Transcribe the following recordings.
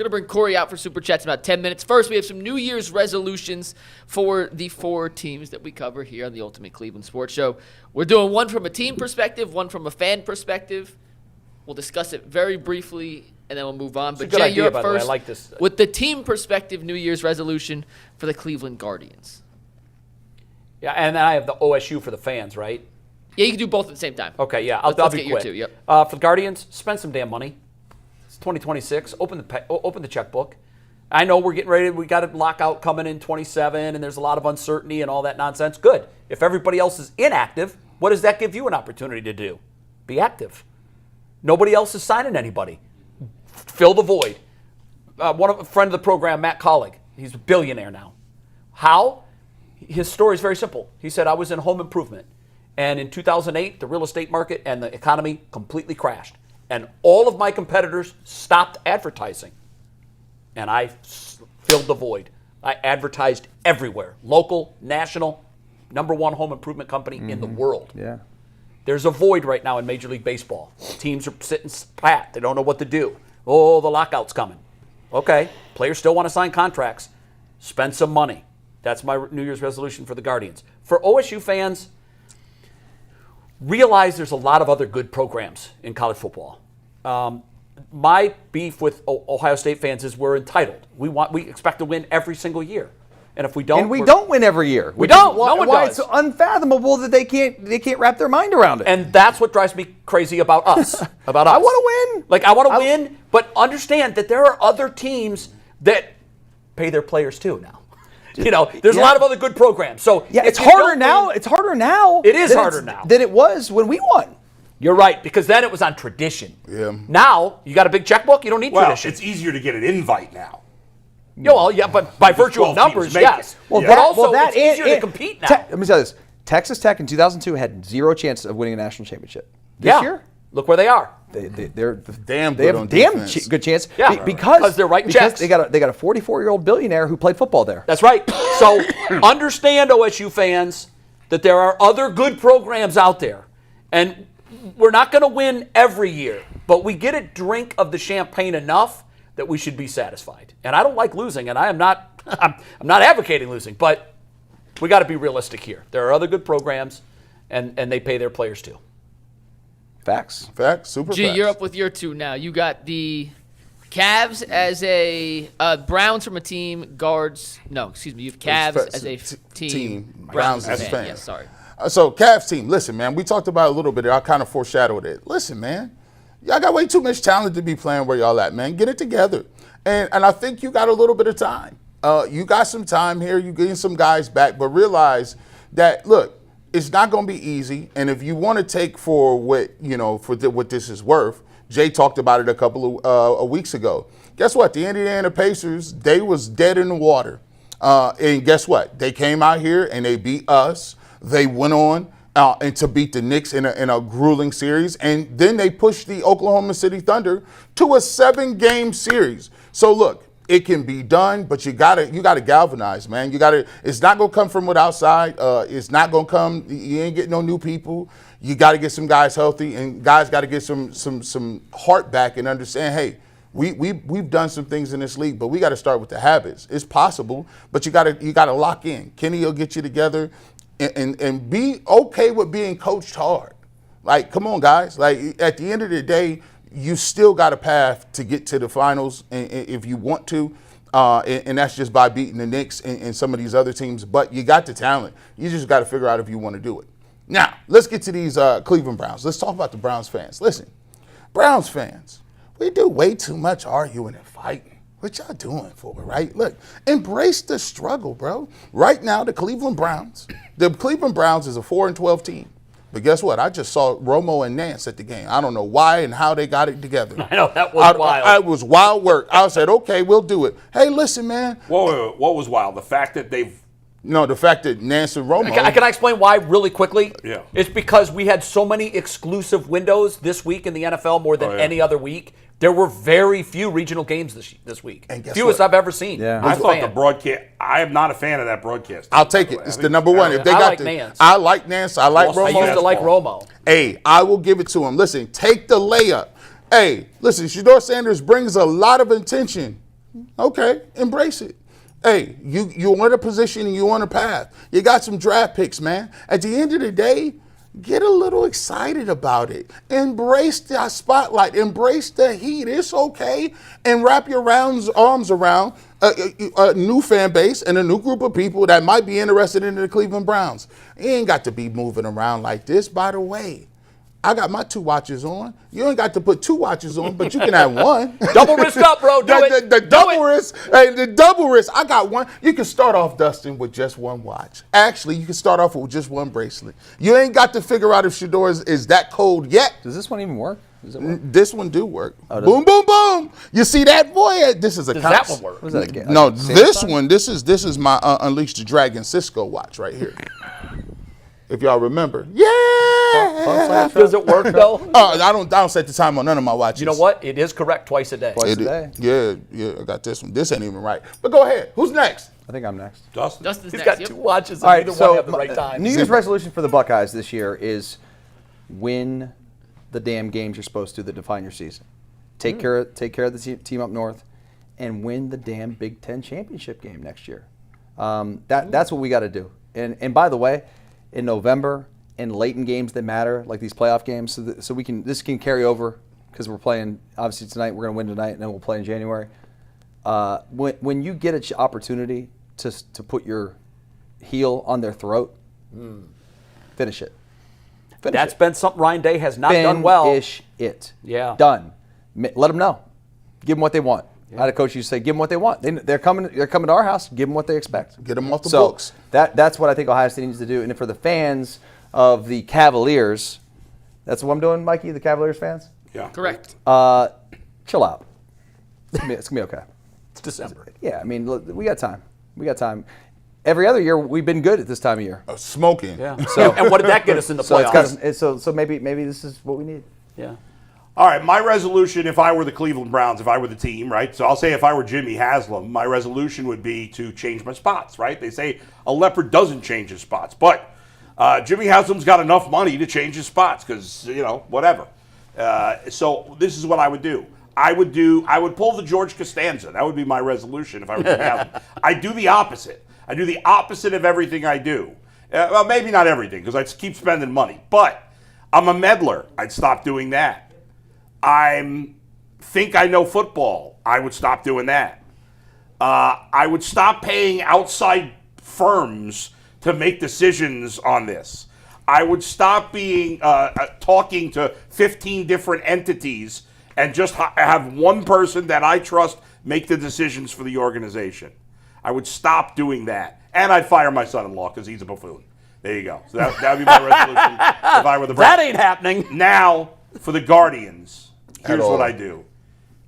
Going to bring Corey out for Super Chats in about 10 minutes. First, we have some New Year's resolutions for the 4 teams that we cover here on the Ultimate Cleveland Sports Show. We're doing one from a team perspective, one from a fan perspective. We'll discuss it very briefly, and then we'll move on. But Jay, you're up first. I like this. With the team perspective New Year's resolution for the Cleveland Guardians. Yeah, and then I have the OSU for the fans, right? Yeah, you can do both at the same time. Okay, yeah, I'll let's be get quick. Your 2, yep. For the Guardians, spend some damn money. It's 2026. Open the checkbook. I know we're getting ready. We got a lockout coming in 27, and there's a lot of uncertainty and all that nonsense. Good. If everybody else is inactive, what does that give you an opportunity to do? Be active. Nobody else is signing anybody. Fill the void. A friend of the program, Matt Collig, he's a billionaire now. How? His story is very simple. He said, I was in home improvement, and in 2008, the real estate market and the economy completely crashed, and all of my competitors stopped advertising, and I filled the void. I advertised everywhere, local, national, #1 home improvement company in the world. Yeah. There's a void right now in Major League Baseball. Teams are sitting pat. They don't know what to do. Oh, the lockout's coming. Okay, players still want to sign contracts. Spend some money. That's my New Year's resolution for the Guardians. For OSU fans, realize there's a lot of other good programs in college football. My beef with Ohio State fans is we're entitled. We expect to win every single year. And if we don't, we don't win every year. We don't. No one does. It's unfathomable that they can't wrap their mind around it. And that's what drives me crazy about us. I want to win. Like, I want to win, but understand that there are other teams that pay their players too now. You know, there's a lot of other good programs. So yeah, it's harder now. It's harder now. It is harder now than it was when we won. You're right, because then it was on tradition. Yeah. Now you got a big checkbook. You don't need tradition. It's easier to get an invite now. Yeah, well, yeah, but by virtue of numbers, yes. Well, but also it's easier to compete now. Let me tell you this: Texas Tech in 2002 had 0 chance of winning a national championship. This year, look where they are. They're damn they good have on damn defense. good chance. Yeah, because they're writing checks. They got a 44-year-old billionaire who played football there. That's right. So understand, OSU fans, that there are other good programs out there, and we're not going to win every year, but we get a drink of the champagne enough that we should be satisfied. And I don't like losing, and I am not. I'm not advocating losing, but we got to be realistic here. There are other good programs, and they pay their players too. Facts. Super G, facts. you're up with your 2 now. You got the Cavs as a Browns from a team, guards. No, excuse me. You have Cavs as a team. Browns as a fan. Yes, sorry. So, Cavs team, listen, man, we talked about it a little bit. I kind of foreshadowed it. Listen, man, y'all got way too much talent to be playing where y'all at, man. Get it together. And I think you got a little bit of time. You got some time here. You're getting some guys back. But realize that, look, it's not going to be easy. And if you want to take for what, what this is worth, Jay talked about it a couple of weeks ago. Guess what? The Indiana Pacers, they was dead in the water. And guess what? They came out here and they beat us. They went on and to beat the Knicks in a grueling series. And then they pushed the Oklahoma City Thunder to a 7-game series. So, look, it can be done, but you gotta galvanize, man. It's not gonna come from outside. It's not gonna come. You ain't getting no new people. You got to get some guys healthy, and guys got to get some heart back and understand. Hey, we've done some things in this league, but we got to start with the habits. It's possible, but you got to lock in. Kenny will get you together, and be okay with being coached hard. Like, come on, guys. Like, at the end of the day, you still got a path to get to the finals if you want to, and that's just by beating the Knicks and some of these other teams. But you got the talent. You just got to figure out if you want to do it. Now, let's get to these Cleveland Browns. Let's talk about the Browns fans. Listen, Browns fans, we do way too much arguing and fighting. What y'all doing for it, right? Look, embrace the struggle, bro. Right now, the Cleveland Browns is a 4-12 team. But guess what? I just saw Romo and Nance at the game. I don't know why and how they got it together. I know, that was wild. It was wild work. I said, okay, we'll do it. Hey, listen, man. What was wild? The fact that the fact that Nance and Romo. Can I explain why really quickly? Yeah. It's because we had so many exclusive windows this week in the NFL more than any other week. There were very few regional games this week. And guess Fewest what? I've ever seen. Yeah. I thought the broadcast. I am not a fan of that broadcast. I'll take it. It's the number one. If they I got like Nance. I like Nance. I like Romo. I used to like Romo. Hey, I will give it to him. Listen, take the layup. Hey, listen, Shedeur Sanders brings a lot of attention Okay, embrace it. Hey, you're on a position and you're on a path. You got some draft picks, man. At the end of the day, get a little excited about it. Embrace the spotlight. Embrace the heat. It's okay. And wrap your arms around a new fan base and a new group of people that might be interested in the Cleveland Browns. You ain't got to be moving around like this. By the way, I got my 2 watches on. You ain't got to put 2 watches on, but you can have one. Double wrist up, bro. Do it. The double wrist. Hey, the double wrist. I got one. You can start off, Dustin, with just 1 watch. Actually, you can start off with just 1 bracelet. You ain't got to figure out if Shador is that cold yet. Does this one even work? Does it work? This one do work. Oh, Boom, boom, boom. You see that, boy? This is a Does that one work? What is that again? No, Like this Samsung? one. This is my Unleash the Dragon Cisco watch right here. If y'all remember. Yeah. Does it work though? I don't set the time on none of my watches. You know what? It is correct twice a day. Twice It a is. day. Yeah, I got this one. This ain't even right. But go ahead. Who's next? I think I'm next. Dustin. Dustin's He's next. got Yep. 2 watches and All right, neither so one have the right time. New Year's resolution for the Buckeyes this year is win the damn games you're supposed to that define your season. Take care of the team up north, and win the damn Big Ten championship game next year. That's what we got to do. And by the way, in November, in late in games that matter, like these playoff games, so this can carry over because we're playing obviously tonight. We're going to win tonight, and then we'll play in January. When you get an opportunity to put your heel on their throat, finish it. That's been something Ryan Day has not done well. Finish it. Yeah. Done. Let them know. Give them what they want. I had a coach used to say, give them what they want. They're coming to our house. Give them what they expect. Get them off the books. That's what I think Ohio State needs to do. And for the fans of the Cavaliers, that's what I'm doing, Mikey. The Cavaliers fans. Yeah. Correct. Chill out. It's gonna be okay. It's December. Yeah, I mean, look, we got time. We got time. Every other year, we've been good at this time of year. Smoking. Yeah. And what did that get us in the So playoffs? so maybe this is what we need. Yeah. All right, my resolution, if I were the Cleveland Browns, if I were the team, right? So I'll say if I were Jimmy Haslam, my resolution would be to change my spots, right? They say a leopard doesn't change his spots. But Jimmy Haslam's got enough money to change his spots because, whatever. So this is what I would do. I would pull the George Costanza. That would be my resolution if I were Jimmy Haslam. I do the opposite. I do the opposite of everything I do. Well, maybe not everything because I keep spending money. But I'm a meddler. I'd stop doing that. I think I know football. I would stop doing that. I would stop paying outside firms to make decisions on this. I would stop talking to 15 different entities and just have one person that I trust make the decisions for the organization. I would stop doing that. And I'd fire my son-in-law because he's a buffoon. There you go. So that would be my resolution if I were the Browns. That ain't happening. Now, for the Guardians, here's all. what I do.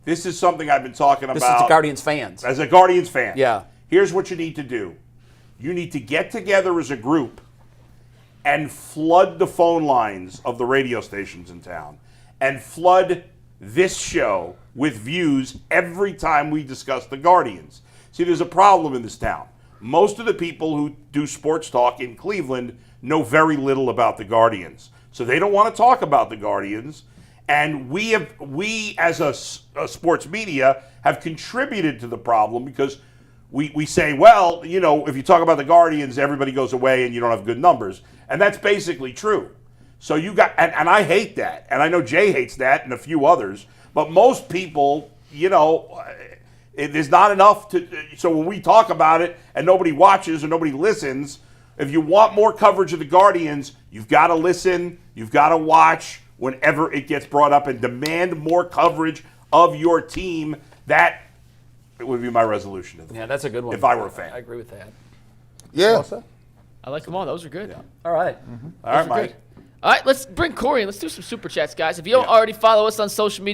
This is something I've been talking about. This is the Guardians fans. As a Guardians fan. Yeah. Here's what you need to do. You need to get together as a group and flood the phone lines of the radio stations in town and flood this show with views every time we discuss the Guardians. See, there's a problem in this town. Most of the people who do sports talk in Cleveland know very little about the Guardians. So they don't want to talk about the Guardians. And we as a sports media have contributed to the problem because we say, well, if you talk about the Guardians, everybody goes away and you don't have good numbers. And that's basically true. So you got, and I hate that. And I know Jay hates that and a few others. But most people, there's not enough so when we talk about it and nobody watches or nobody listens, if you want more coverage of the Guardians, you've got to listen, you've got to watch whenever it gets brought up and demand more coverage of your team. That would be my resolution. Yeah, that's a good one. If I were a fan. I agree with that. Yeah. I like them all. Those are good. All right. All right, Those are Mike. good. All right, let's bring Corey in. Let's do some super chats, guys. If you don't already follow us on social media,